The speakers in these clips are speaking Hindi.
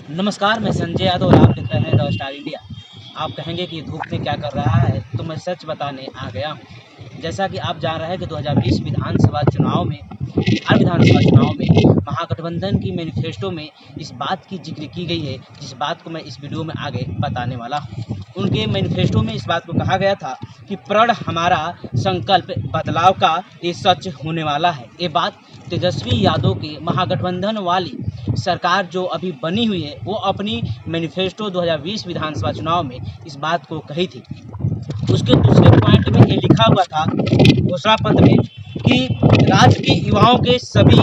नमस्कार, मैं संजय यादव और आप देख रहे हैं द स्टार इंडिया। आप कहेंगे कि धूप में क्या कर रहा है, तो मैं सच बताने आ गया हूँ। जैसा कि आप जान रहे हैं कि 2020 विधानसभा चुनाव में बिहार विधानसभा चुनाव में महागठबंधन की मैनिफेस्टो में इस बात की जिक्र की गई है, जिस बात को मैं इस वीडियो में आगे बताने वाला हूँ। उनके मैनिफेस्टो में इस बात को कहा गया था कि प्रण हमारा संकल्प बदलाव का ये सच होने वाला है। ये बात तेजस्वी यादव के महागठबंधन वाली सरकार जो अभी बनी हुई है, वो अपनी मैनिफेस्टो 2020 विधानसभा चुनाव में इस बात को कही थी। उसके दूसरे पॉइंट में ये लिखा हुआ था घोषणा पत्र में कि राज्य के युवाओं के सभी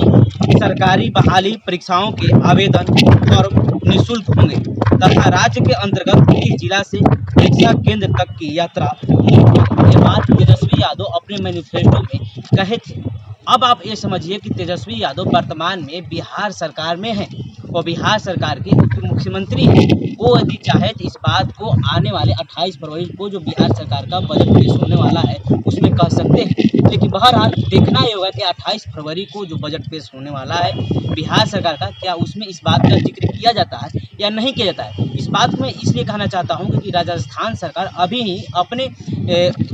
सरकारी बहाली परीक्षाओं के आवेदन फॉर्म निःशुल्क होंगे तथा राज्य के अंतर्गत एक जिला से परीक्षा केंद्र तक की यात्रा मुफ्त। ये बात तेजस्वी यादव अपने मैनिफेस्टो में कहे थे। अब आप ये समझिए कि तेजस्वी यादव वर्तमान में बिहार सरकार में हैं और बिहार सरकार के उप मुख्यमंत्री हैं। वो यदि चाहे तो इस बात को आने वाले 28 फरवरी को जो बिहार सरकार का बजट पेश होने वाला है उसमें कह सकते हैं। लेकिन बहरहाल देखना ये होगा कि 28 फरवरी को जो बजट पेश होने वाला है बिहार सरकार का, क्या उसमें इस बात का जिक्र किया जाता है या नहीं किया जाता है। इस बात को मैं इसलिए कहना चाहता हूँ क्योंकि राजस्थान सरकार अभी ही अपने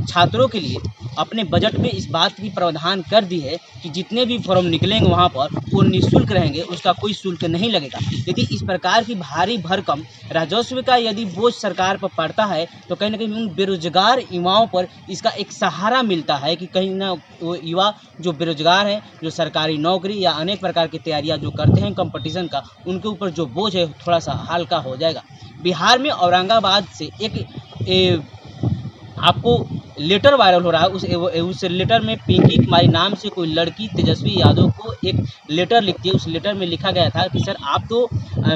छात्रों के लिए अपने बजट में इस बात की प्रावधान कर दी है कि जितने भी फॉर्म निकलेंगे वहाँ पर वो निःशुल्क रहेंगे, उसका कोई शुल्क नहीं लगेगा। यदि इस प्रकार की भारी भरकम राजस्व का यदि बोझ सरकार पर पड़ता है तो कहीं ना कहीं उन बेरोजगार युवाओं पर इसका एक सहारा मिलता है कि कहीं ना वो युवा जो बेरोजगार हैं, जो सरकारी नौकरी या अनेक प्रकार की तैयारियां जो करते हैं कंपटीशन का, उनके ऊपर जो बोझ है थोड़ा सा हल्का हो जाएगा। बिहार में औरंगाबाद से एक आपको लेटर वायरल हो रहा है। उस लेटर में पिंकी कुमारी नाम से कोई लड़की तेजस्वी यादव को एक लेटर लिखती है। उस लेटर में लिखा गया था कि सर आप तो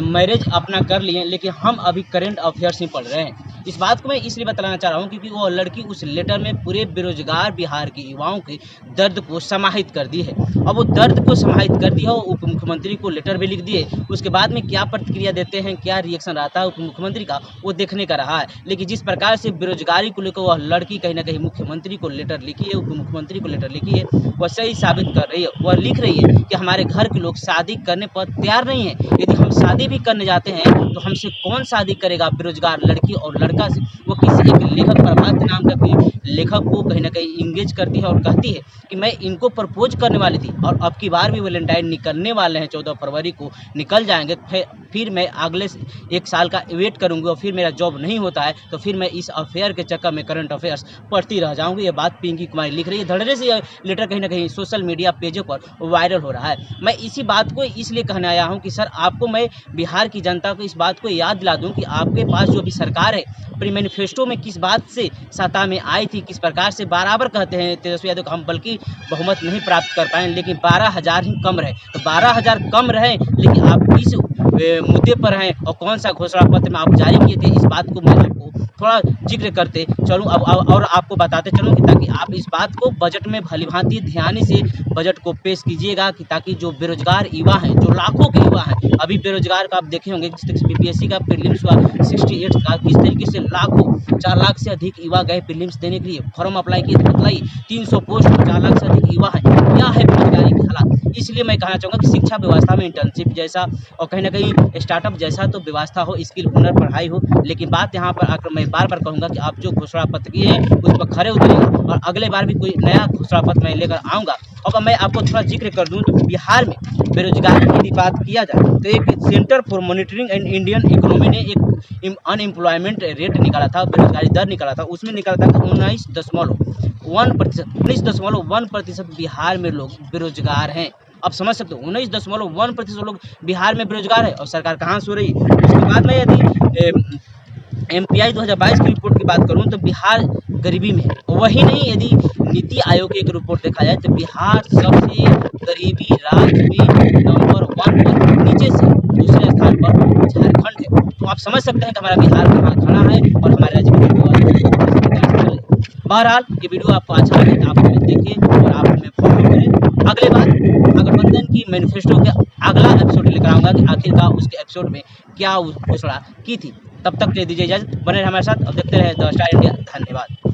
मैरिज अपना कर लिए लेकिन हम अभी करेंट अफेयर्स में पढ़ रहे हैं। इस बात को मैं इसलिए बताना चाह रहा हूँ क्योंकि वो लड़की उस लेटर में पूरे बेरोजगार बिहार के युवाओं के दर्द को समाहित कर दी है। अब वो दर्द को समाहित कर दिया और उप मुख्यमंत्री को लेटर भी लिख दिए। उसके बाद में क्या प्रतिक्रिया देते हैं, क्या रिएक्शन रहता है उप मुख्यमंत्री का, वो देखने का रहा है। लेकिन जिस प्रकार से बेरोजगारी को लेकर वह लड़की कहीं ना कहीं मुख्यमंत्री को लेटर लिखी है, उप मुख्यमंत्री को लेटर लिखी है, वह सही साबित कर रही है। वह लिख रही है कि हमारे घर के लोग शादी करने पर तैयार नहीं है। यदि हम शादी भी करने जाते हैं तो हमसे कौन शादी करेगा बेरोजगार लड़की और लड़का से। वो किसी एक लेखक प्रभात नाम का कोई लेखक को कहीं ना कहीं इंगेज करती है और कहती है कि मैं इनको प्रपोज करने वाली थी और अब की बार भी वैलेंटाइन निकलने वाले हैं, 14 फरवरी को निकल जाएंगे। फिर मैं अगले 1 साल का वेट करूंगी और फिर मेरा जॉब नहीं होता है तो फिर मैं इस अफेयर के चक्कर में करंट अफेयर्स पढ़ती रह जाऊंगी। ये बात पिंकी कुमारी लिख रही है। धड़ल्ले से यह लेटर कहीं ना कहीं सोशल मीडिया पेजों पर वायरल हो रहा है। मैं इसी बात को इसलिए कहने आया हूँ कि सर आपको मैं बिहार की जनता को इस बात को याद दिला दूँ कि आपके पास जो भी सरकार है अपनी मैनिफेस्टो में किस बात से सत्ता में आई थी, किस प्रकार से बराबर कहते हैं तेजस्वी यादव हम बल्कि बहुमत नहीं प्राप्त कर पाए लेकिन 12,000 ही कम रहे। तो 12,000 कम रहे लेकिन आप इस मुद्दे पर हैं और कौन सा घोषणा पत्र में आप जारी किए थे, इस बात को मैं आपको थोड़ा जिक्र करते चलूँ अब और आपको बताते चलूँ कि ताकि आप इस बात को बजट में भलीभांति ध्यान से बजट को पेश कीजिएगा कि ताकि जो बेरोजगार युवा हैं, जो लाखों के युवा हैं अभी बेरोजगार का आप देखे होंगे, जिस तरीके से बीपीएससी का प्रीलिम्स हुआ 68 का, किस तरीके से लाखों 4 लाख से अधिक युवा गए प्रीलिम्स देने के लिए, फॉर्म अप्लाई किए थे, बताइए 300 पोस्ट 4 लाख से अधिक युवा हैं। क्या है बेरोजगारी के हालात। इसलिए मैं कहना चाहूँगा कि शिक्षा व्यवस्था में इंटर्नशिप जैसा और कहीं ना कहीं स्टार्टअप जैसा तो व्यवस्था हो, स्किल हुनर पढ़ाई हो। लेकिन बात यहाँ पर आकर मैं बार बार कहूँगा कि आप जो घोषणा पत्र किए हैं उस पर खरे उतरिएगा और अगले बार भी कोई नया घोषणा पत्र मैं लेकर आऊँगा। और मैं आपको थोड़ा जिक्र कर दूँ तो बिहार में बेरोजगारी की बात किया जाए तो एक centre for monitoring and Indian economy ने एक अनएम्प्लॉयमेंट रेट निकाला था, बेरोजगारी दर निकाला था। उसमें निकाला था 19.1% बिहार में लोग बेरोजगार हैं। आप समझ सकते हो 19.1% लोग बिहार में बेरोजगार है और सरकार कहाँ सो रही है। उसके बाद में यदि MPI 2022 की रिपोर्ट की बात करूं तो बिहार गरीबी में है। वही नहीं, यदि नीति आयोग की एक रिपोर्ट देखा जाए तो बिहार सबसे गरीबी राज्य में नंबर 1 पर नीचे से दूसरे स्थान पर झारखंड है। तो आप समझ सकते हैं कि हमारा बिहार कहाँ खड़ा है और हमारे राज्य में। बहरहाल ये वीडियो आपको अच्छा लगे तो आप हमें देखें और आप हमें फॉलो करें। अगले बार महागठबंधन की मैनिफेस्टो के अगला एपिसोड लेकर आऊँगा कि आखिरकार उसके एपिसोड में क्या घोषणा की थी। तब तक ले दीजिए इजाजत, बने रहे हमारे साथ और देखते रहे द स्टार इंडिया। धन्यवाद।